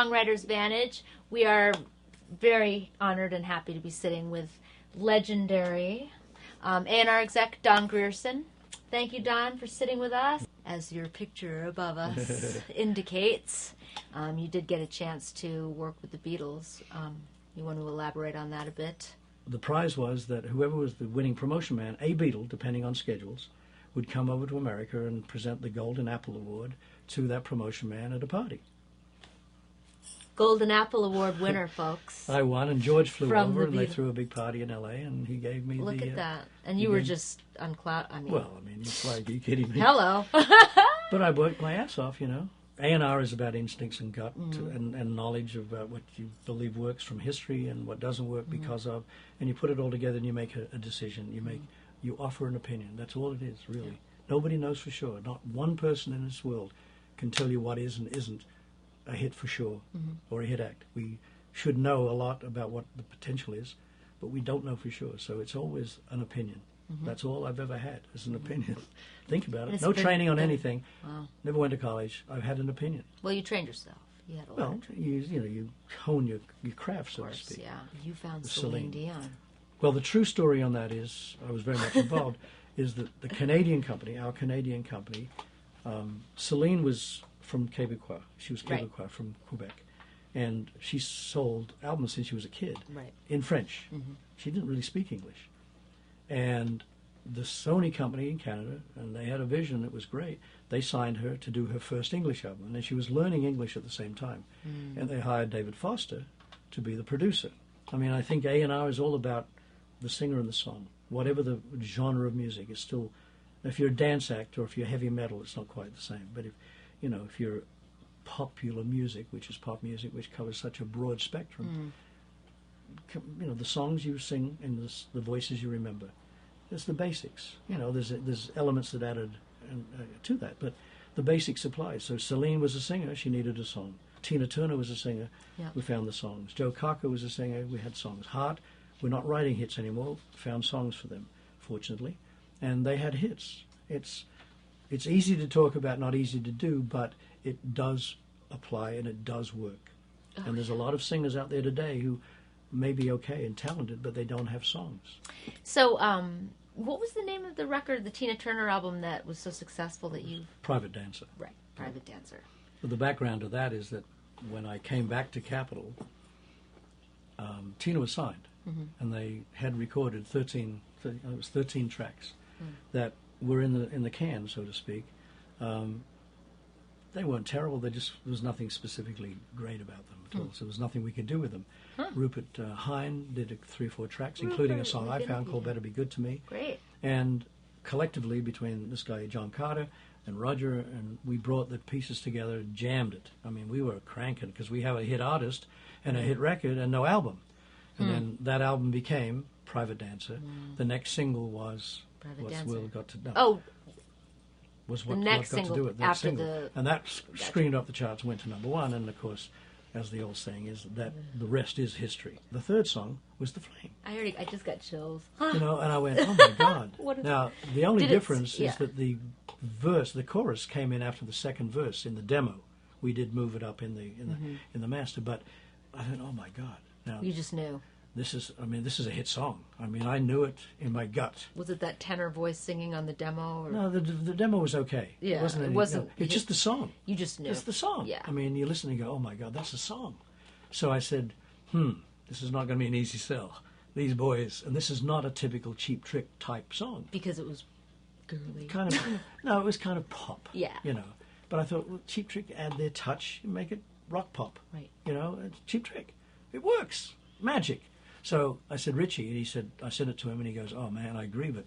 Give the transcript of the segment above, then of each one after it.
Songwriter's Vantage. We are very honored and happy to be sitting with legendary A&R exec Don Grierson. Thank you, Don, for sitting with us. As your picture above us indicates, you did get a chance to work with the Beatles. You want to elaborate on that a bit? The prize was that whoever was the winning promotion man, a Beatle, depending on schedules, would come over to America and present the Golden Apple Award to that promotion man at a party. Golden Apple Award winner, folks. I won, and George flew From over, the and they Beatles. threw a big party in L.A., and he gave me Look the... at that. And you were just on cloud... Well, it's like, are you kidding me? Hello. But I worked my ass off, you know. A&R is about instincts and gut and knowledge about what you believe works from history and what doesn't work because of, and you put it all together and you make a decision. You offer an opinion. That's all it is, really. Yeah. Nobody knows for sure. Not one person in this world can tell you what is and isn't a hit for sure or a hit act. We should know a lot about what the potential is, but we don't know for sure. So it's always an opinion. That's all I've ever had, is an opinion. Think about it. No training on anything. Wow. Never went to college. I've had an opinion. Well, you trained yourself. You had a lot of training. You hone your craft, so to speak. Yeah. You found Celine Dion. Well, the true story on that is, I was very much involved, is that the Canadian company, our Canadian company, Celine was from Quebecois. She was Quebecois from Quebec. And she sold albums since she was a kid in French. She didn't really speak English. And the Sony company in Canada, and they had a vision that was great, they signed her to do her first English album. And she was learning English at the same time. And they hired David Foster to be the producer. I mean, I think A&R is all about the singer and the song. Whatever the genre of music, it's still, if you're a dance act or if you're heavy metal, it's not quite the same. But if you're popular music, which is pop music, which covers such a broad spectrum, the songs you sing and the voices you remember, it's the basics. There's elements that added to that, but the basics apply. So Celine was a singer, she needed a song. Tina Turner was a singer, we found the songs. Joe Cocker was a singer, we had songs. Hart, we're not writing hits anymore, found songs for them, fortunately, and they had hits. It's easy to talk about, not easy to do, but it does apply and it does work. And there's a lot of singers out there today who may be okay and talented, but they don't have songs. So, what was the name of the record, the Tina Turner album that was so successful that you... Private Dancer. Right, Private Dancer. But the background to that is that when I came back to Capitol, Tina was signed, and they had recorded 13 tracks that were in the can, so to speak. They weren't terrible. There was nothing specifically great about them at all. So there was nothing we could do with them. Rupert Hine did 3 or 4 tracks, including a song I found called Better Be Good to Me. Great. And collectively, between this guy, John Carter, and Roger, and we brought the pieces together and jammed it. I mean, we were cranking because we have a hit artist and a hit record and no album. And then that album became Private Dancer. The next single was What's Will Got to Do. Oh, was the what next got single to do it. That after single. And that screamed up the charts, went to #1, and of course, as the old saying is, that the rest is history. The third song was The Flame. I just got chills. And I went, oh my God. Now, the only difference is that the chorus came in after the second verse in the demo. We did move it up in the master, but I thought, oh my God. Now, you just knew. This is a hit song. I mean, I knew it in my gut. Was it that tenor voice singing on the demo? Or? No, the demo was okay. Yeah, it wasn't. It's just the song. You just knew. It's the song. Yeah. I mean, you listen and go, oh my God, that's a song. So I said, this is not going to be an easy sell. These boys, and this is not a typical Cheap Trick type song. Because it was girly. No, it was kind of pop. Yeah. But I thought, well, Cheap Trick add their touch and make it rock pop. Right. It's Cheap Trick. It works. Magic. So I said, Richie, and I sent it to him, and he goes, oh man, I agree, but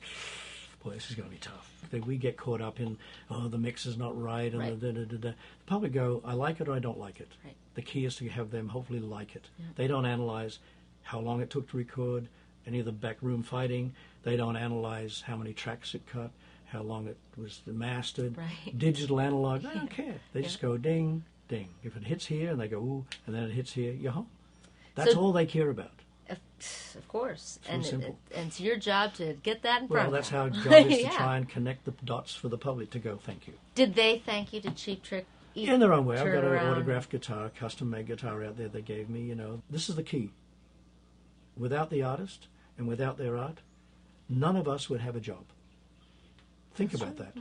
boy, this is going to be tough. We get caught up in, the mix is not right, and the public go, I like it or I don't like it. Right. The key is to have them hopefully like it. Yeah. They don't analyze how long it took to record, any of the backroom fighting. They don't analyze how many tracks it cut, how long it was mastered. Right. Digital, analog, they don't care. They just go ding, ding. If it hits here, and they go, ooh, and then it hits here, you're home. That's all they care about. Of course. And it's your job to get that in front of them. Well, that's how God is to try and connect the dots for the public to go, thank you. Did they thank you? Did Cheap Trick in their own way. I've turn got an around. autographed guitar, custom-made guitar out there they gave me. You know, this is the key. Without the artist and without their art, none of us would have a job. Think about that.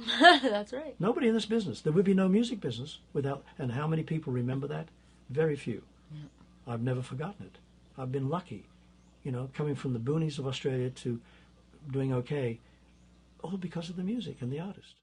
That's right. Nobody in this business. There would be no music business without. And how many people remember that? Very few. Yeah. I've never forgotten it. I've been lucky, you know, coming from the boonies of Australia to doing okay, all because of the music and the artist.